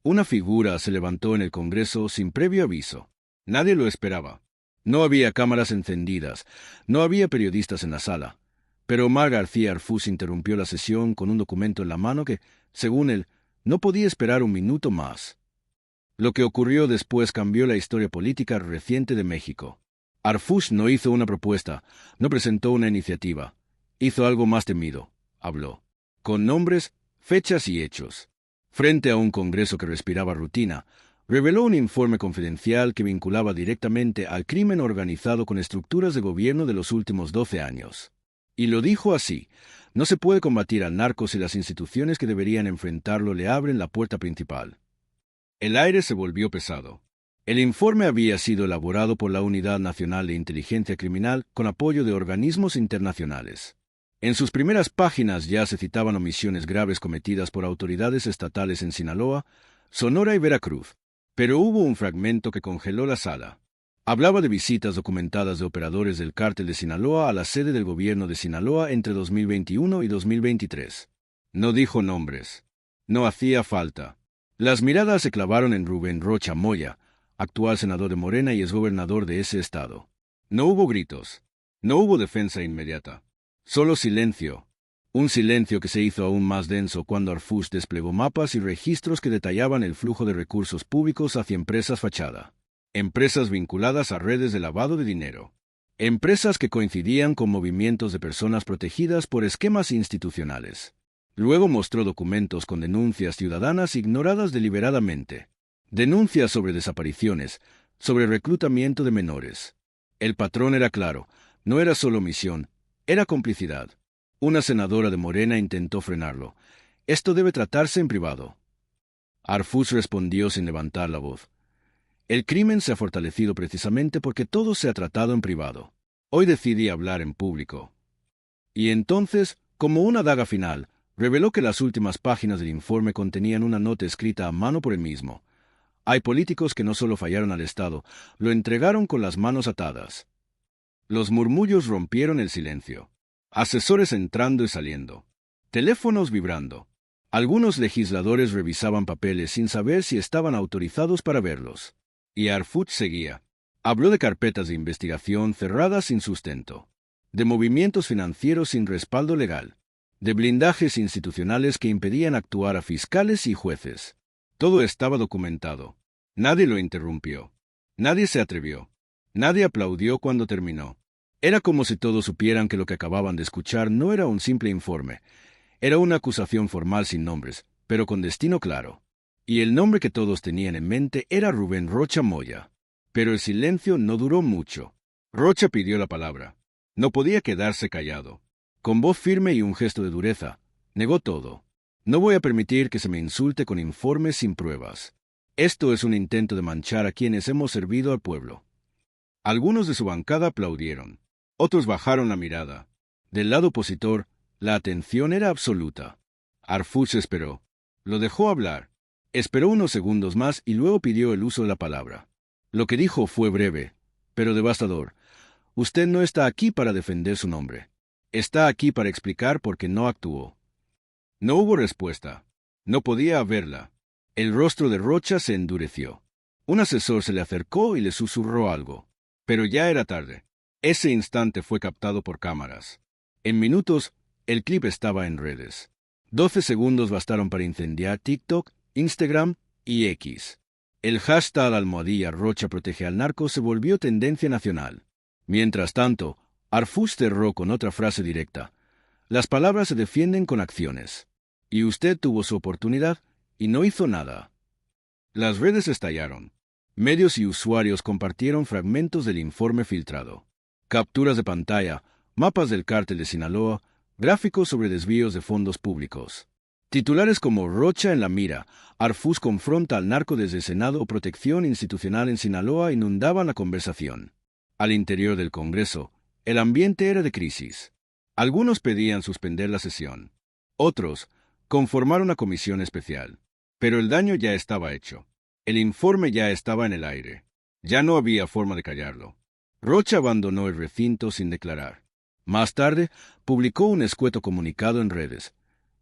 Una figura se levantó en el Congreso sin previo aviso. Nadie lo esperaba. No había cámaras encendidas, no había periodistas en la sala. Pero Omar García Arfús interrumpió la sesión con un documento en la mano que, según él, no podía esperar un minuto más. Lo que ocurrió después cambió la historia política reciente de México. Arfús no hizo una propuesta, no presentó una iniciativa. Hizo algo más temido. Habló. Con nombres, fechas y hechos. Frente a un Congreso que respiraba rutina, reveló un informe confidencial que vinculaba directamente al crimen organizado con estructuras de gobierno de los últimos 12 años. Y lo dijo así: no se puede combatir al narco si las instituciones que deberían enfrentarlo le abren la puerta principal. El aire se volvió pesado. El informe había sido elaborado por la Unidad Nacional de Inteligencia Criminal con apoyo de organismos internacionales. En sus primeras páginas ya se citaban omisiones graves cometidas por autoridades estatales en Sinaloa, Sonora y Veracruz, pero hubo un fragmento que congeló la sala. Hablaba de visitas documentadas de operadores del cártel de Sinaloa a la sede del gobierno de Sinaloa entre 2021 y 2023. No dijo nombres. No hacía falta. Las miradas se clavaron en Rubén Rocha Moya, actual senador de Morena y exgobernador de ese estado. No hubo gritos. No hubo defensa inmediata. Solo silencio. Un silencio que se hizo aún más denso cuando Arfús desplegó mapas y registros que detallaban el flujo de recursos públicos hacia empresas fachada. Empresas vinculadas a redes de lavado de dinero. Empresas que coincidían con movimientos de personas protegidas por esquemas institucionales. Luego mostró documentos con denuncias ciudadanas ignoradas deliberadamente. Denuncias sobre desapariciones, sobre reclutamiento de menores. El patrón era claro, no era solo omisión, era complicidad. Una senadora de Morena intentó frenarlo. Esto debe tratarse en privado. Arfús respondió sin levantar la voz. El crimen se ha fortalecido precisamente porque todo se ha tratado en privado. Hoy decidí hablar en público. Y entonces, como una daga final, reveló que las últimas páginas del informe contenían una nota escrita a mano por él mismo. Hay políticos que no solo fallaron al Estado, lo entregaron con las manos atadas. Los murmullos rompieron el silencio. Asesores entrando y saliendo. Teléfonos vibrando. Algunos legisladores revisaban papeles sin saber si estaban autorizados para verlos. Y Arfús seguía. Habló de carpetas de investigación cerradas sin sustento. De movimientos financieros sin respaldo legal. De blindajes institucionales que impedían actuar a fiscales y jueces. Todo estaba documentado. Nadie lo interrumpió. Nadie se atrevió. Nadie aplaudió cuando terminó. Era como si todos supieran que lo que acababan de escuchar no era un simple informe. Era una acusación formal sin nombres, pero con destino claro. Y el nombre que todos tenían en mente era Rubén Rocha Moya. Pero el silencio no duró mucho. Rocha pidió la palabra. No podía quedarse callado. Con voz firme y un gesto de dureza, negó todo. No voy a permitir que se me insulte con informes sin pruebas. Esto es un intento de manchar a quienes hemos servido al pueblo. Algunos de su bancada aplaudieron. Otros bajaron la mirada. Del lado opositor, la atención era absoluta. Arfús esperó. Lo dejó hablar. Esperó unos segundos más y luego pidió el uso de la palabra. Lo que dijo fue breve, pero devastador. Usted no está aquí para defender su nombre. Está aquí para explicar por qué no actuó. No hubo respuesta. No podía haberla. El rostro de Rocha se endureció. Un asesor se le acercó y le susurró algo. Pero ya era tarde. Ese instante fue captado por cámaras. En minutos, el clip estaba en redes. 12 segundos bastaron para incendiar TikTok, Instagram y X. El hashtag #Rocha protege al narco se volvió tendencia nacional. Mientras tanto, Arfús cerró con otra frase directa. Las palabras se defienden con acciones. Y usted tuvo su oportunidad y no hizo nada. Las redes estallaron. Medios y usuarios compartieron fragmentos del informe filtrado. Capturas de pantalla, mapas del cártel de Sinaloa, gráficos sobre desvíos de fondos públicos. Titulares como Rocha en la mira, Arfús confronta al narco desde Senado o protección institucional en Sinaloa inundaban la conversación. Al interior del Congreso, el ambiente era de crisis. Algunos pedían suspender la sesión. Otros, conformar una comisión especial. Pero el daño ya estaba hecho. El informe ya estaba en el aire. Ya no había forma de callarlo. Rocha abandonó el recinto sin declarar. Más tarde, publicó un escueto comunicado en redes.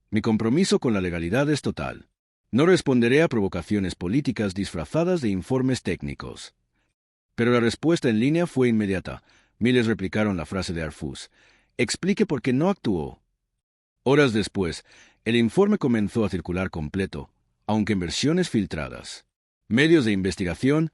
Mi compromiso con la legalidad es total. No responderé a provocaciones políticas disfrazadas de informes técnicos. Pero la respuesta en línea fue inmediata. Miles replicaron la frase de Arfus. Explique por qué no actuó. Horas después, el informe comenzó a circular completo, aunque en versiones filtradas. Medios de investigación,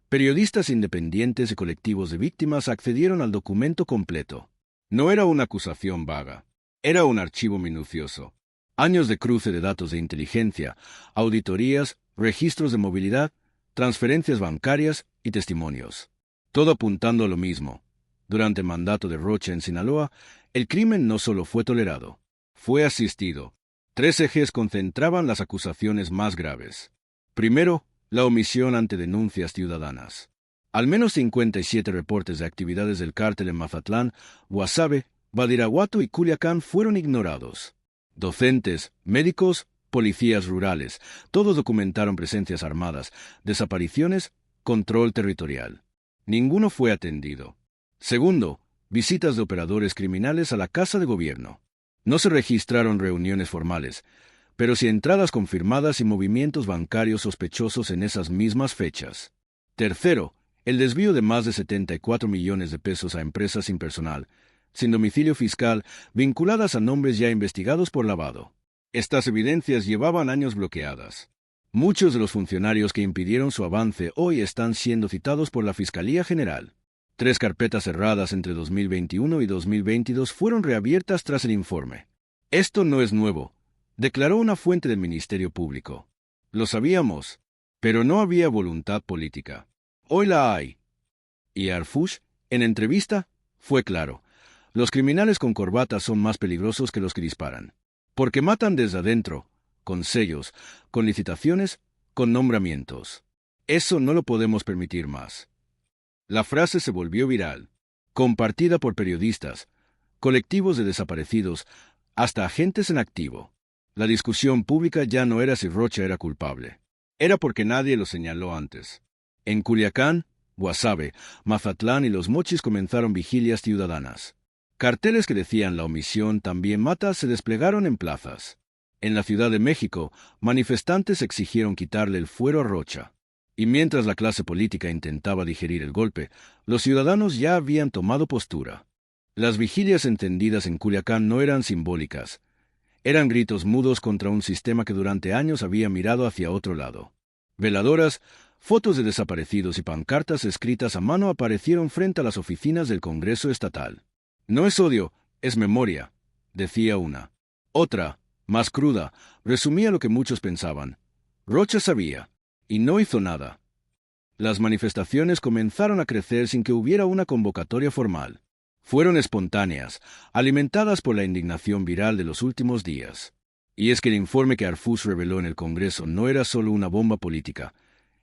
periodistas independientes y colectivos de víctimas accedieron al documento completo. No era una acusación vaga, era un archivo minucioso. Años de cruce de datos de inteligencia, auditorías, registros de movilidad, transferencias bancarias y testimonios. Todo apuntando a lo mismo. Durante el mandato de Rocha en Sinaloa, el crimen no solo fue tolerado, fue asistido. 3 ejes concentraban las acusaciones más graves. Primero, la omisión ante denuncias ciudadanas. Al menos 57 reportes de actividades del cártel en Mazatlán, Guasave, Badiraguato y Culiacán fueron ignorados. Docentes, médicos, policías rurales, todos documentaron presencias armadas, desapariciones, control territorial. Ninguno fue atendido. Segundo, visitas de operadores criminales a la Casa de Gobierno. No se registraron reuniones formales, pero sí entradas confirmadas y movimientos bancarios sospechosos en esas mismas fechas. Tercero, el desvío de más de 74 millones de pesos a empresas sin personal, sin domicilio fiscal, vinculadas a nombres ya investigados por lavado. Estas evidencias llevaban años bloqueadas. Muchos de los funcionarios que impidieron su avance hoy están siendo citados por la Fiscalía General. 3 carpetas cerradas entre 2021 y 2022 fueron reabiertas tras el informe. Esto no es nuevo, declaró una fuente del Ministerio Público. Lo sabíamos, pero no había voluntad política. Hoy la hay. Y Arfus, en entrevista, fue claro. Los criminales con corbatas son más peligrosos que los que disparan. Porque matan desde adentro, con sellos, con licitaciones, con nombramientos. Eso no lo podemos permitir más. La frase se volvió viral, compartida por periodistas, colectivos de desaparecidos, hasta agentes en activo. La discusión pública ya no era si Rocha era culpable. Era porque nadie lo señaló antes. En Culiacán, Guasave, Mazatlán y Los Mochis comenzaron vigilias ciudadanas. Carteles que decían la omisión también mata se desplegaron en plazas. En la Ciudad de México, manifestantes exigieron quitarle el fuero a Rocha. Y mientras la clase política intentaba digerir el golpe, los ciudadanos ya habían tomado postura. Las vigilias encendidas en Culiacán no eran simbólicas. Eran gritos mudos contra un sistema que durante años había mirado hacia otro lado. Veladoras, fotos de desaparecidos y pancartas escritas a mano aparecieron frente a las oficinas del Congreso Estatal. No es odio, es memoria, decía una. Otra, más cruda, resumía lo que muchos pensaban. Rocha sabía, y no hizo nada. Las manifestaciones comenzaron a crecer sin que hubiera una convocatoria formal. Fueron espontáneas, alimentadas por la indignación viral de los últimos días. Y es que el informe que Arfus reveló en el Congreso no era solo una bomba política,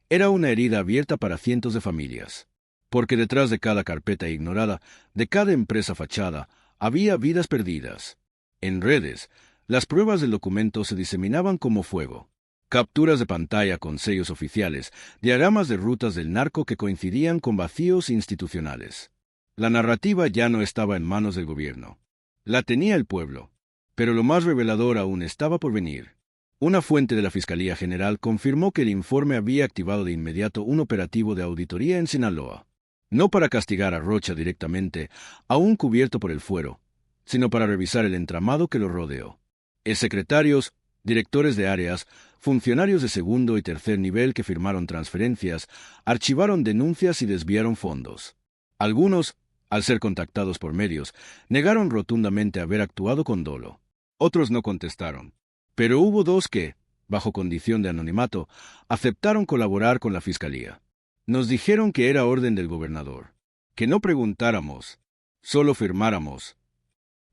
era una herida abierta para cientos de familias. Porque detrás de cada carpeta ignorada, de cada empresa fachada, había vidas perdidas. En redes, las pruebas del documento se diseminaban como fuego. Capturas de pantalla con sellos oficiales, diagramas de rutas del narco que coincidían con vacíos institucionales. La narrativa ya no estaba en manos del gobierno. La tenía el pueblo. Pero lo más revelador aún estaba por venir. Una fuente de la Fiscalía General confirmó que el informe había activado de inmediato un operativo de auditoría en Sinaloa. No para castigar a Rocha directamente, aún cubierto por el fuero, sino para revisar el entramado que lo rodeó. Secretarios, directores de áreas, funcionarios de segundo y tercer nivel que firmaron transferencias, archivaron denuncias y desviaron fondos. Algunos, al ser contactados por medios, negaron rotundamente haber actuado con dolo. Otros no contestaron. Pero hubo 2 que, bajo condición de anonimato, aceptaron colaborar con la Fiscalía. Nos dijeron que era orden del gobernador, que no preguntáramos, solo firmáramos.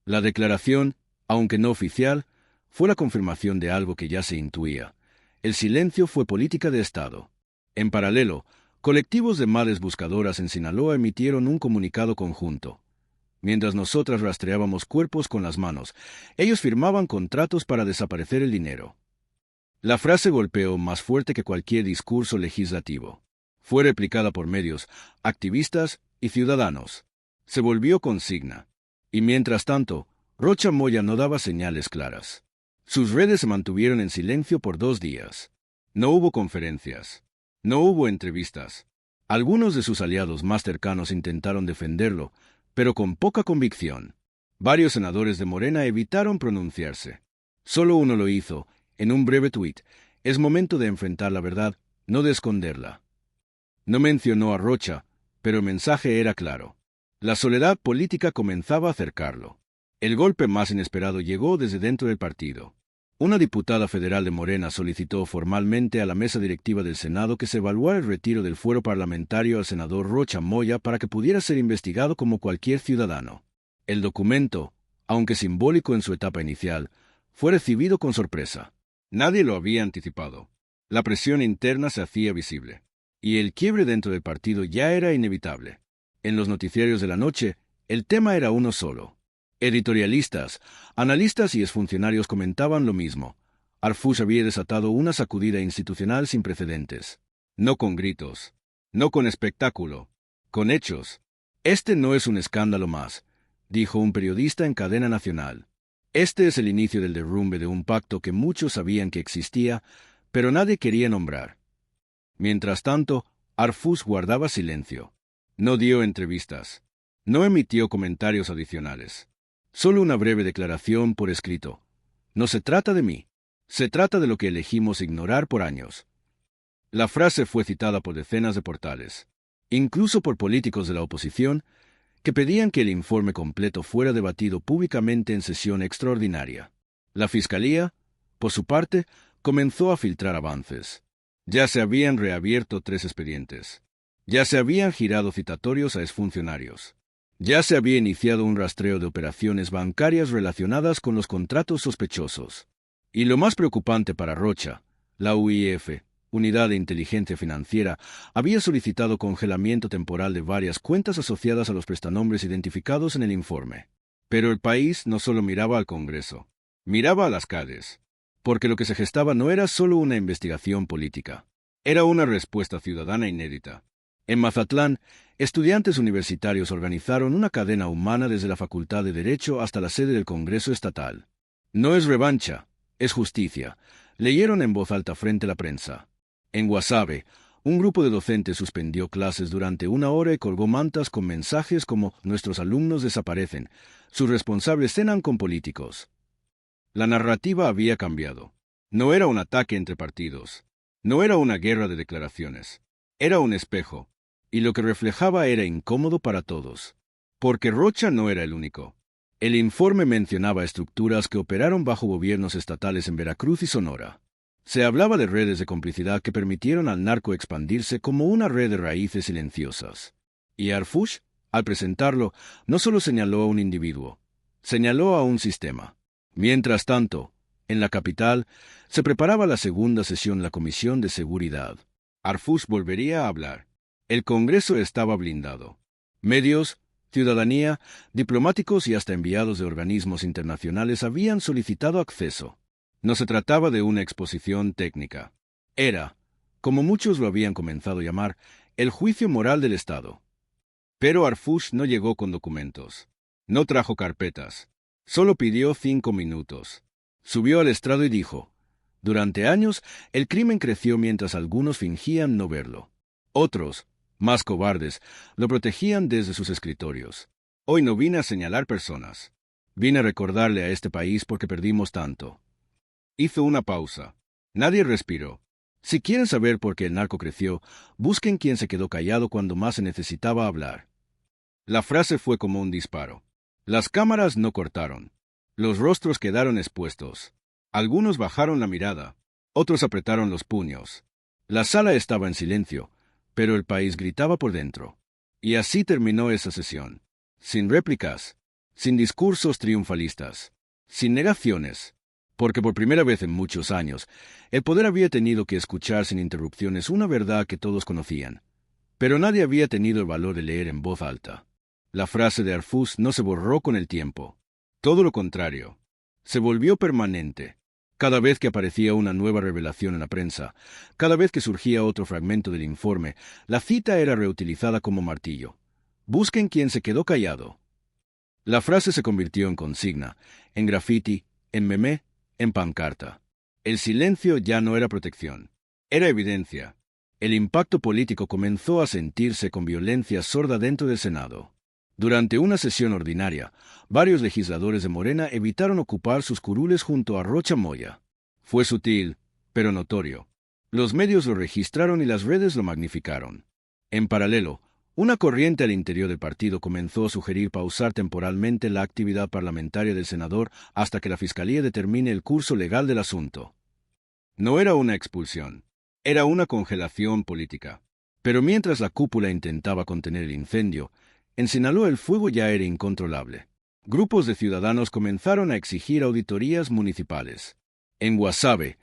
La declaración, aunque no oficial, fue la confirmación de algo que ya se intuía. El silencio fue política de Estado. En paralelo, colectivos de madres buscadoras en Sinaloa emitieron un comunicado conjunto. Mientras nosotras rastreábamos cuerpos con las manos, ellos firmaban contratos para desaparecer el dinero. La frase golpeó más fuerte que cualquier discurso legislativo. Fue replicada por medios, activistas y ciudadanos. Se volvió consigna. Y mientras tanto, Rocha Moya no daba señales claras. Sus redes se mantuvieron en silencio por 2 días. No hubo conferencias. No hubo entrevistas. Algunos de sus aliados más cercanos intentaron defenderlo, pero con poca convicción. Varios senadores de Morena evitaron pronunciarse. Solo uno lo hizo, en un breve tuit: es momento de enfrentar la verdad, no de esconderla. No mencionó a Rocha, pero el mensaje era claro. La soledad política comenzaba a cercarlo. El golpe más inesperado llegó desde dentro del partido. Una diputada federal de Morena solicitó formalmente a la mesa directiva del Senado que se evaluara el retiro del fuero parlamentario al senador Rocha Moya para que pudiera ser investigado como cualquier ciudadano. El documento, aunque simbólico en su etapa inicial, fue recibido con sorpresa. Nadie lo había anticipado. La presión interna se hacía visible, y el quiebre dentro del partido ya era inevitable. En los noticiarios de la noche, el tema era uno solo. Editorialistas, analistas y exfuncionarios comentaban lo mismo. Arfús había desatado una sacudida institucional sin precedentes. No con gritos, no con espectáculo, con hechos. Este no es un escándalo más, dijo un periodista en cadena nacional. Este es el inicio del derrumbe de un pacto que muchos sabían que existía, pero nadie quería nombrar. Mientras tanto, Arfús guardaba silencio. No dio entrevistas. No emitió comentarios adicionales. Solo una breve declaración por escrito. No se trata de mí. Se trata de lo que elegimos ignorar por años. La frase fue citada por decenas de portales, incluso por políticos de la oposición, que pedían que el informe completo fuera debatido públicamente en sesión extraordinaria. La Fiscalía, por su parte, comenzó a filtrar avances. Ya se habían reabierto 3 expedientes. Ya se habían girado citatorios a exfuncionarios. Ya se había iniciado un rastreo de operaciones bancarias relacionadas con los contratos sospechosos. Y lo más preocupante para Rocha, la UIF, Unidad de Inteligencia Financiera, había solicitado congelamiento temporal de varias cuentas asociadas a los prestanombres identificados en el informe. Pero el país no solo miraba al Congreso, miraba a las calles, porque lo que se gestaba no era solo una investigación política, era una respuesta ciudadana inédita. En Mazatlán, estudiantes universitarios organizaron una cadena humana desde la Facultad de Derecho hasta la sede del Congreso Estatal. No es revancha, es justicia, leyeron en voz alta frente a la prensa. En Guasave, un grupo de docentes suspendió clases durante 1 hora y colgó mantas con mensajes como «Nuestros alumnos desaparecen, sus responsables cenan con políticos». La narrativa había cambiado. No era un ataque entre partidos. No era una guerra de declaraciones. Era un espejo. Y lo que reflejaba era incómodo para todos. Porque Rocha no era el único. El informe mencionaba estructuras que operaron bajo gobiernos estatales en Veracruz y Sonora. Se hablaba de redes de complicidad que permitieron al narco expandirse como una red de raíces silenciosas. Y Arfús, al presentarlo, no solo señaló a un individuo, señaló a un sistema. Mientras tanto, en la capital, se preparaba la segunda sesión de la Comisión de Seguridad. Arfús volvería a hablar. El Congreso estaba blindado. Medios, ciudadanía, diplomáticos y hasta enviados de organismos internacionales habían solicitado acceso. No se trataba de una exposición técnica. Era, como muchos lo habían comenzado a llamar, el juicio moral del Estado. Pero Arfús no llegó con documentos. No trajo carpetas. Solo pidió 5 minutos. Subió al estrado y dijo: durante años, el crimen creció mientras algunos fingían no verlo. Otros, más cobardes, lo protegían desde sus escritorios. Hoy no vine a señalar personas. Vine a recordarle a este país por qué perdimos tanto. Hizo una pausa. Nadie respiró. Si quieren saber por qué el narco creció, busquen quién se quedó callado cuando más se necesitaba hablar. La frase fue como un disparo. Las cámaras no cortaron. Los rostros quedaron expuestos. Algunos bajaron la mirada. Otros apretaron los puños. La sala estaba en silencio, pero el país gritaba por dentro. Y así terminó esa sesión. Sin réplicas, sin discursos triunfalistas, sin negaciones, porque por primera vez en muchos años, el poder había tenido que escuchar sin interrupciones una verdad que todos conocían, pero nadie había tenido el valor de leer en voz alta. La frase de Arfús no se borró con el tiempo. Todo lo contrario. Se volvió permanente. Cada vez que aparecía una nueva revelación en la prensa, cada vez que surgía otro fragmento del informe, la cita era reutilizada como martillo. Busquen quién se quedó callado. La frase se convirtió en consigna, en grafiti, en meme, en pancarta. El silencio ya no era protección. Era evidencia. El impacto político comenzó a sentirse con violencia sorda dentro del Senado. Durante una sesión ordinaria, varios legisladores de Morena evitaron ocupar sus curules junto a Rocha Moya. Fue sutil, pero notorio. Los medios lo registraron y las redes lo magnificaron. En paralelo, una corriente al interior del partido comenzó a sugerir pausar temporalmente la actividad parlamentaria del senador hasta que la Fiscalía determine el curso legal del asunto. No era una expulsión, era una congelación política. Pero mientras la cúpula intentaba contener el incendio, en Sinaloa el fuego ya era incontrolable. Grupos de ciudadanos comenzaron a exigir auditorías municipales. En Guasave,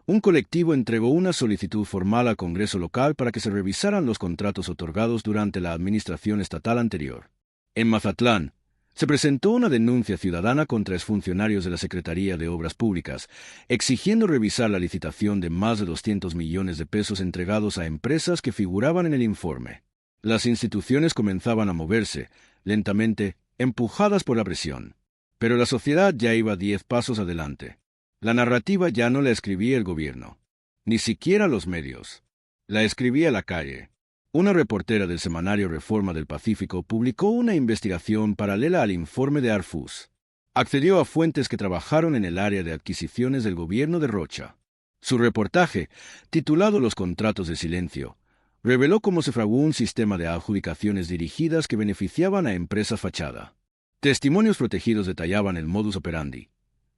un colectivo entregó una solicitud formal al Congreso local para que se revisaran los contratos otorgados durante la administración estatal anterior. En Mazatlán, se presentó una denuncia ciudadana contra exfuncionarios de la Secretaría de Obras Públicas, exigiendo revisar la licitación de más de 200 millones de pesos entregados a empresas que figuraban en el informe. Las instituciones comenzaban a moverse, lentamente, empujadas por la presión. Pero la sociedad ya iba 10 pasos adelante. La narrativa ya no la escribía el gobierno, ni siquiera los medios. La escribía la calle. Una reportera del semanario Reforma del Pacífico publicó una investigación paralela al informe de Arfús. Accedió a fuentes que trabajaron en el área de adquisiciones del gobierno de Rocha. Su reportaje, titulado Los contratos de silencio, reveló cómo se fraguó un sistema de adjudicaciones dirigidas que beneficiaban a empresas fachada. Testimonios protegidos detallaban el modus operandi.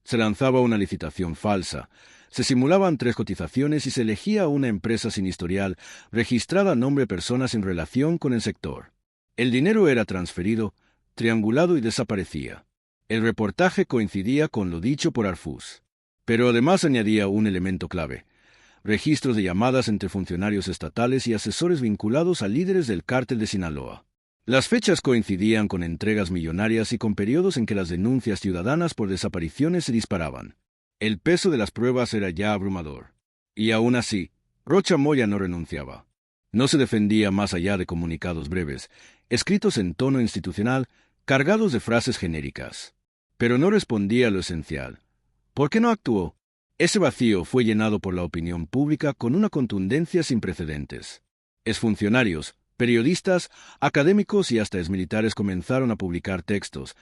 Se lanzaba una licitación falsa, se simulaban 3 cotizaciones y se elegía una empresa sin historial, registrada a nombre de personas sin relación con el sector. El dinero era transferido, triangulado y desaparecía. El reportaje coincidía con lo dicho por Arfús. Pero además añadía un elemento clave: registros de llamadas entre funcionarios estatales y asesores vinculados a líderes del cártel de Sinaloa. Las fechas coincidían con entregas millonarias y con periodos en que las denuncias ciudadanas por desapariciones se disparaban. El peso de las pruebas era ya abrumador. Y aún así, Rocha Moya no renunciaba. No se defendía más allá de comunicados breves, escritos en tono institucional, cargados de frases genéricas. Pero no respondía a lo esencial. ¿Por qué no actuó? Ese vacío fue llenado por la opinión pública con una contundencia sin precedentes. Exfuncionarios, periodistas, académicos y hasta exmilitares comenzaron a publicar textos,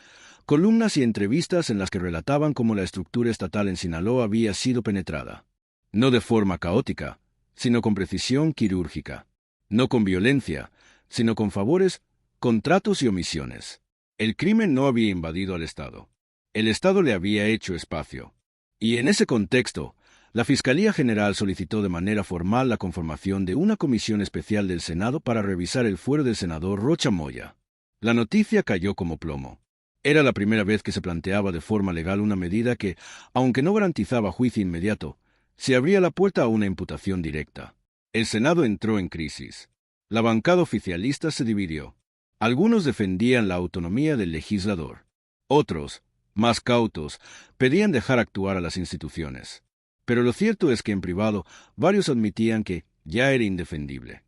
columnas y entrevistas en las que relataban cómo la estructura estatal en Sinaloa había sido penetrada. No de forma caótica, sino con precisión quirúrgica. No con violencia, sino con favores, contratos y omisiones. El crimen no había invadido al Estado. El Estado le había hecho espacio. Y en ese contexto, la Fiscalía General solicitó de manera formal la conformación de una comisión especial del Senado para revisar el fuero del senador Rocha Moya. La noticia cayó como plomo. Era la primera vez que se planteaba de forma legal una medida que, aunque no garantizaba juicio inmediato, se abría la puerta a una imputación directa. El Senado entró en crisis. La bancada oficialista se dividió. Algunos defendían la autonomía del legislador. Otros, más cautos, pedían dejar actuar a las instituciones. Pero lo cierto es que en privado varios admitían que ya era indefendible.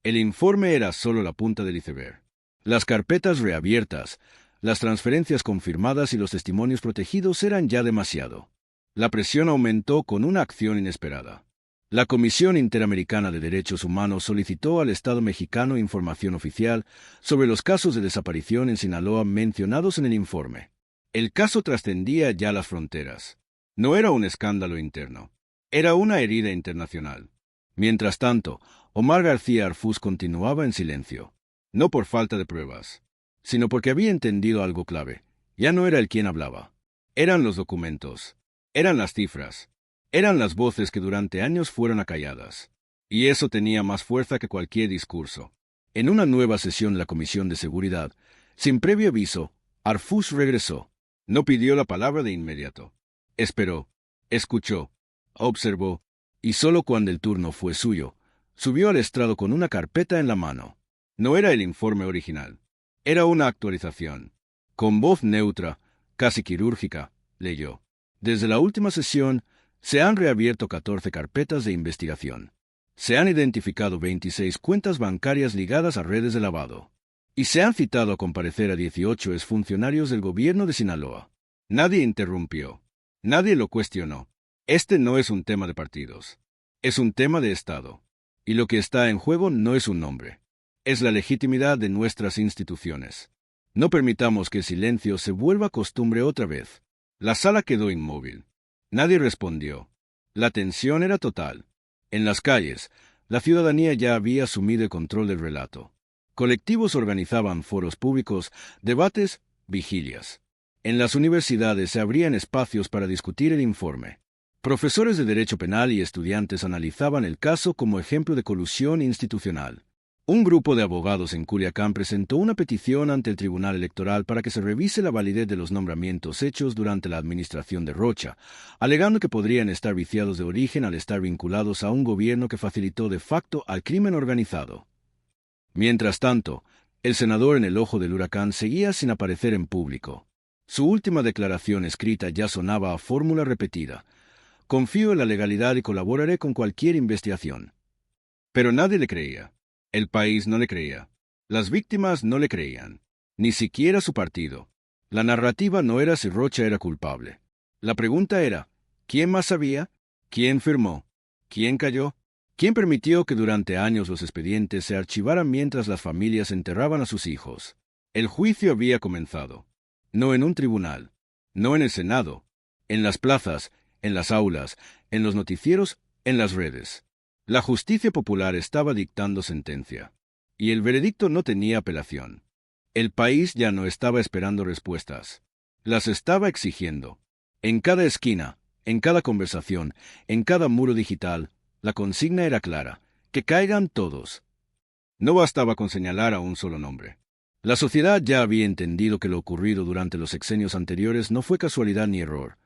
El informe era solo la punta del iceberg. Las carpetas reabiertas, las transferencias confirmadas y los testimonios protegidos eran ya demasiado. La presión aumentó con una acción inesperada. La Comisión Interamericana de Derechos Humanos solicitó al Estado mexicano información oficial sobre los casos de desaparición en Sinaloa mencionados en el informe. El caso trascendía ya las fronteras. No era un escándalo interno, era una herida internacional. Mientras tanto, Omar García Arfús continuaba en silencio, no por falta de pruebas, sino porque había entendido algo clave. Ya no era él quien hablaba. Eran los documentos, eran las cifras, eran las voces que durante años fueron acalladas. Y eso tenía más fuerza que cualquier discurso. En una nueva sesión de la Comisión de Seguridad, sin previo aviso, Arfús regresó. No pidió la palabra de inmediato. Esperó, escuchó, observó, y solo cuando el turno fue suyo, subió al estrado con una carpeta en la mano. No era el informe original. Era una actualización. Con voz neutra, casi quirúrgica, leyó: desde la última sesión, se han reabierto 14 carpetas de investigación. Se han identificado 26 cuentas bancarias ligadas a redes de lavado. Y se han citado a comparecer a 18 exfuncionarios del gobierno de Sinaloa. Nadie interrumpió. Nadie lo cuestionó. Este no es un tema de partidos. Es un tema de Estado. Y lo que está en juego no es un nombre. Es la legitimidad de nuestras instituciones. No permitamos que el silencio se vuelva costumbre otra vez. La sala quedó inmóvil. Nadie respondió. La tensión era total. En las calles, la ciudadanía ya había asumido el control del relato. Colectivos organizaban foros públicos, debates, vigilias. En las universidades se abrían espacios para discutir el informe. Profesores de Derecho Penal y estudiantes analizaban el caso como ejemplo de colusión institucional. Un grupo de abogados en Culiacán presentó una petición ante el Tribunal Electoral para que se revise la validez de los nombramientos hechos durante la administración de Rocha, alegando que podrían estar viciados de origen al estar vinculados a un gobierno que facilitó de facto al crimen organizado. Mientras tanto, el senador en el ojo del huracán seguía sin aparecer en público. Su última declaración escrita ya sonaba a fórmula repetida. Confío en la legalidad y colaboraré con cualquier investigación. Pero nadie le creía. El país no le creía. Las víctimas no le creían. Ni siquiera su partido. La narrativa no era si Rocha era culpable. La pregunta era, ¿quién más sabía? ¿Quién firmó? ¿Quién cayó? ¿Quién permitió que durante años los expedientes se archivaran mientras las familias enterraban a sus hijos? El juicio había comenzado. No en un tribunal. No en el Senado. En las plazas, en las aulas, en los noticieros, en las redes. La justicia popular estaba dictando sentencia. Y el veredicto no tenía apelación. El país ya no estaba esperando respuestas. Las estaba exigiendo. En cada esquina, en cada conversación, en cada muro digital, la consigna era clara: que caigan todos. No bastaba con señalar a un solo nombre. La sociedad ya había entendido que lo ocurrido durante los sexenios anteriores no fue casualidad ni error.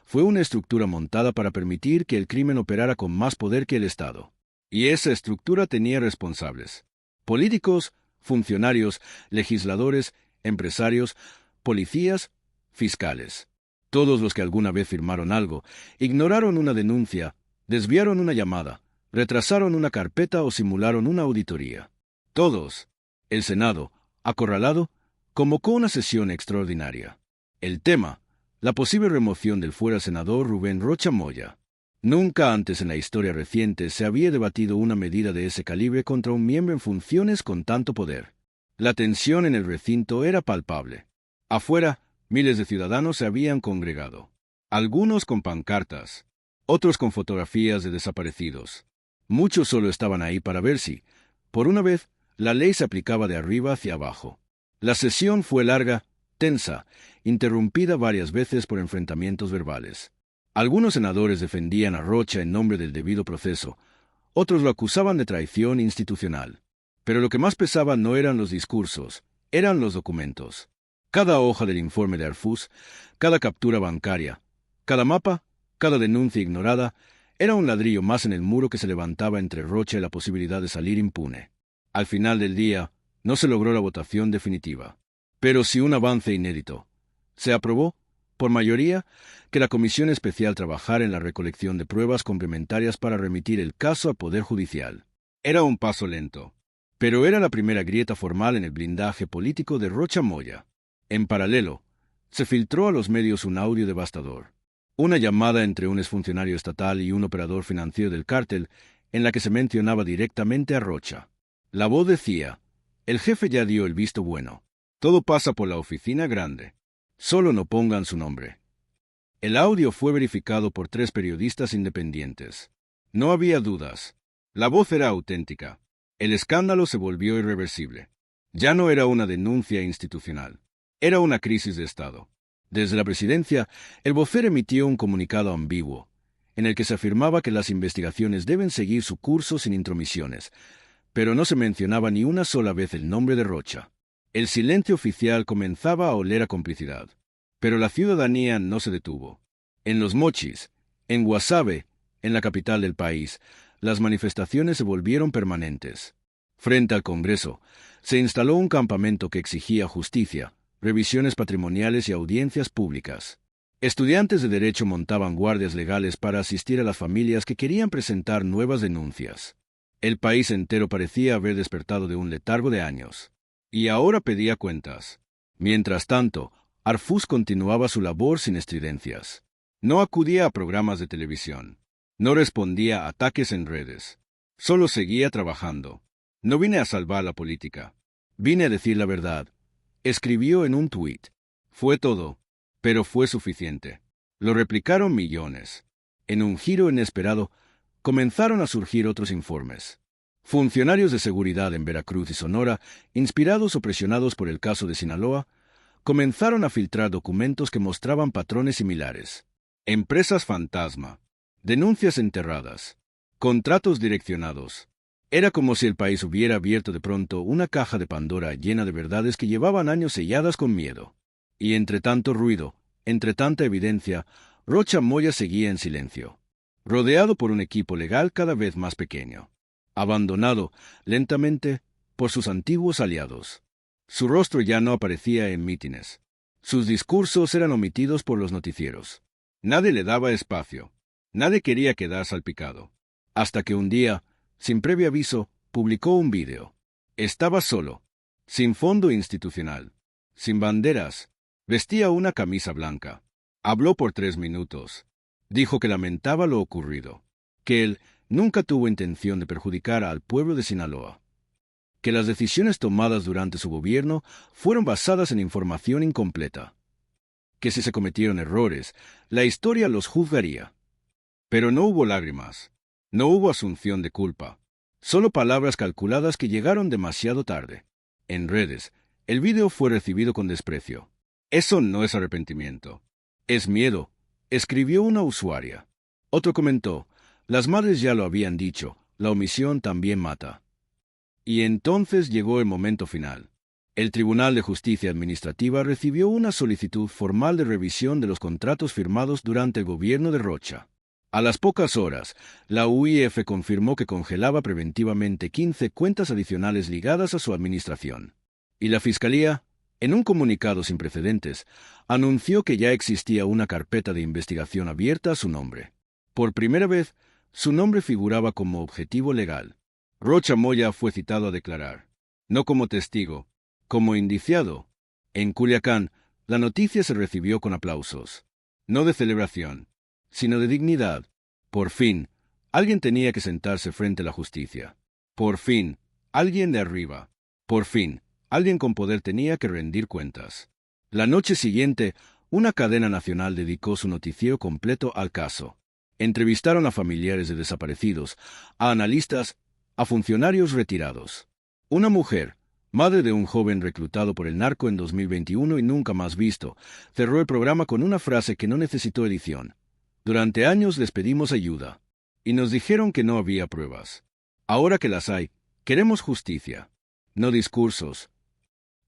Fue una estructura montada para permitir que el crimen operara con más poder que el Estado. Y esa estructura tenía responsables: políticos, funcionarios, legisladores, empresarios, policías, fiscales. Todos los que alguna vez firmaron algo, ignoraron una denuncia, desviaron una llamada, retrasaron una carpeta o simularon una auditoría. Todos. El Senado, acorralado, convocó una sesión extraordinaria. El tema: la posible remoción del fuera senador Rubén Rocha Moya. Nunca antes en la historia reciente se había debatido una medida de ese calibre contra un miembro en funciones con tanto poder. La tensión en el recinto era palpable. Afuera, miles de ciudadanos se habían congregado. Algunos con pancartas, otros con fotografías de desaparecidos. Muchos solo estaban ahí para ver si, por una vez, la ley se aplicaba de arriba hacia abajo. La sesión fue larga, tensa, interrumpida varias veces por enfrentamientos verbales. Algunos senadores defendían a Rocha en nombre del debido proceso, otros lo acusaban de traición institucional. Pero lo que más pesaba no eran los discursos, eran los documentos. Cada hoja del informe de Arfús, cada captura bancaria, cada mapa, cada denuncia ignorada, era un ladrillo más en el muro que se levantaba entre Rocha y la posibilidad de salir impune. Al final del día, no se logró la votación definitiva. Pero sí un avance inédito. Se aprobó, por mayoría, que la Comisión Especial trabajara en la recolección de pruebas complementarias para remitir el caso al Poder Judicial. Era un paso lento, pero era la primera grieta formal en el blindaje político de Rocha Moya. En paralelo, se filtró a los medios un audio devastador. Una llamada entre un exfuncionario estatal y un operador financiero del cártel, en la que se mencionaba directamente a Rocha. La voz decía: el jefe ya dio el visto bueno. Todo pasa por la oficina grande. Solo no pongan su nombre. El audio fue verificado por 3 periodistas independientes. No había dudas. La voz era auténtica. El escándalo se volvió irreversible. Ya no era una denuncia institucional. Era una crisis de Estado. Desde la presidencia, el vocero emitió un comunicado ambiguo, en el que se afirmaba que las investigaciones deben seguir su curso sin intromisiones, pero no se mencionaba ni una sola vez el nombre de Rocha. El silencio oficial comenzaba a oler a complicidad. Pero la ciudadanía no se detuvo. En Los Mochis, en Guasave, en la capital del país, las manifestaciones se volvieron permanentes. Frente al Congreso, se instaló un campamento que exigía justicia, revisiones patrimoniales y audiencias públicas. Estudiantes de derecho montaban guardias legales para asistir a las familias que querían presentar nuevas denuncias. El país entero parecía haber despertado de un letargo de años. Y ahora pedía cuentas. Mientras tanto, Arfús continuaba su labor sin estridencias. No acudía a programas de televisión. No respondía a ataques en redes. Solo seguía trabajando. No vine a salvar la política. Vine a decir la verdad. Escribió en un tuit. Fue todo, pero fue suficiente. Lo replicaron millones. En un giro inesperado, comenzaron a surgir otros informes. Funcionarios de seguridad en Veracruz y Sonora, inspirados o presionados por el caso de Sinaloa, comenzaron a filtrar documentos que mostraban patrones similares. Empresas fantasma, denuncias enterradas, contratos direccionados. Era como si el país hubiera abierto de pronto una caja de Pandora llena de verdades que llevaban años selladas con miedo. Y entre tanto ruido, entre tanta evidencia, Rocha Moya seguía en silencio, rodeado por un equipo legal cada vez más pequeño, abandonado, lentamente, por sus antiguos aliados. Su rostro ya no aparecía en mítines. Sus discursos eran omitidos por los noticieros. Nadie le daba espacio. Nadie quería quedar salpicado. Hasta que un día, sin previo aviso, publicó un vídeo. Estaba solo, sin fondo institucional, sin banderas, vestía una camisa blanca. Habló por 3 minutos. Dijo que lamentaba lo ocurrido, que él nunca tuvo intención de perjudicar al pueblo de Sinaloa, que las decisiones tomadas durante su gobierno fueron basadas en información incompleta, que si se cometieron errores, la historia los juzgaría. Pero no hubo lágrimas, no hubo asunción de culpa, solo palabras calculadas que llegaron demasiado tarde. En redes, el vídeo fue recibido con desprecio. Eso no es arrepentimiento, es miedo, escribió una usuaria. Otro comentó, las madres ya lo habían dicho, la omisión también mata. Y entonces llegó el momento final. El Tribunal de Justicia Administrativa recibió una solicitud formal de revisión de los contratos firmados durante el gobierno de Rocha. A las pocas horas, la UIF confirmó que congelaba preventivamente 15 cuentas adicionales ligadas a su administración. Y la Fiscalía, en un comunicado sin precedentes, anunció que ya existía una carpeta de investigación abierta a su nombre. Por primera vez, su nombre figuraba como objetivo legal. Rocha Moya fue citado a declarar, no como testigo, como indiciado. En Culiacán, la noticia se recibió con aplausos, no de celebración, sino de dignidad. Por fin, alguien tenía que sentarse frente a la justicia. Por fin, alguien de arriba. Por fin, alguien con poder tenía que rendir cuentas. La noche siguiente, una cadena nacional dedicó su noticiero completo al caso. Entrevistaron a familiares de desaparecidos, a analistas, a funcionarios retirados. Una mujer, madre de un joven reclutado por el narco en 2021 y nunca más visto, cerró el programa con una frase que no necesitó edición. Durante años les pedimos ayuda, y nos dijeron que no había pruebas. Ahora que las hay, queremos justicia, no discursos.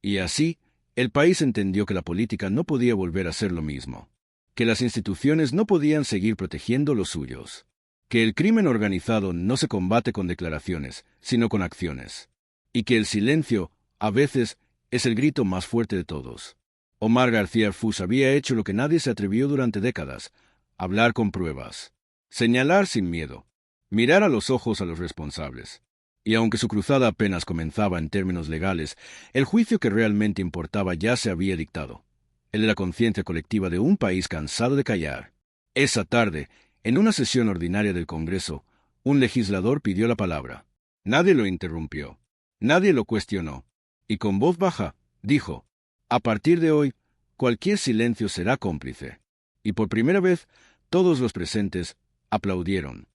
Y así, el país entendió que la política no podía volver a ser lo mismo, que las instituciones no podían seguir protegiendo los suyos, que el crimen organizado no se combate con declaraciones, sino con acciones, y que el silencio, a veces, es el grito más fuerte de todos. Omar García Harfuch había hecho lo que nadie se atrevió durante décadas: hablar con pruebas, señalar sin miedo, mirar a los ojos a los responsables. Y aunque su cruzada apenas comenzaba en términos legales, el juicio que realmente importaba ya se había dictado, el de la conciencia colectiva de un país cansado de callar. Esa tarde, en una sesión ordinaria del Congreso, un legislador pidió la palabra. Nadie lo interrumpió, nadie lo cuestionó, y con voz baja, dijo, a partir de hoy, cualquier silencio será cómplice. Y por primera vez, todos los presentes aplaudieron.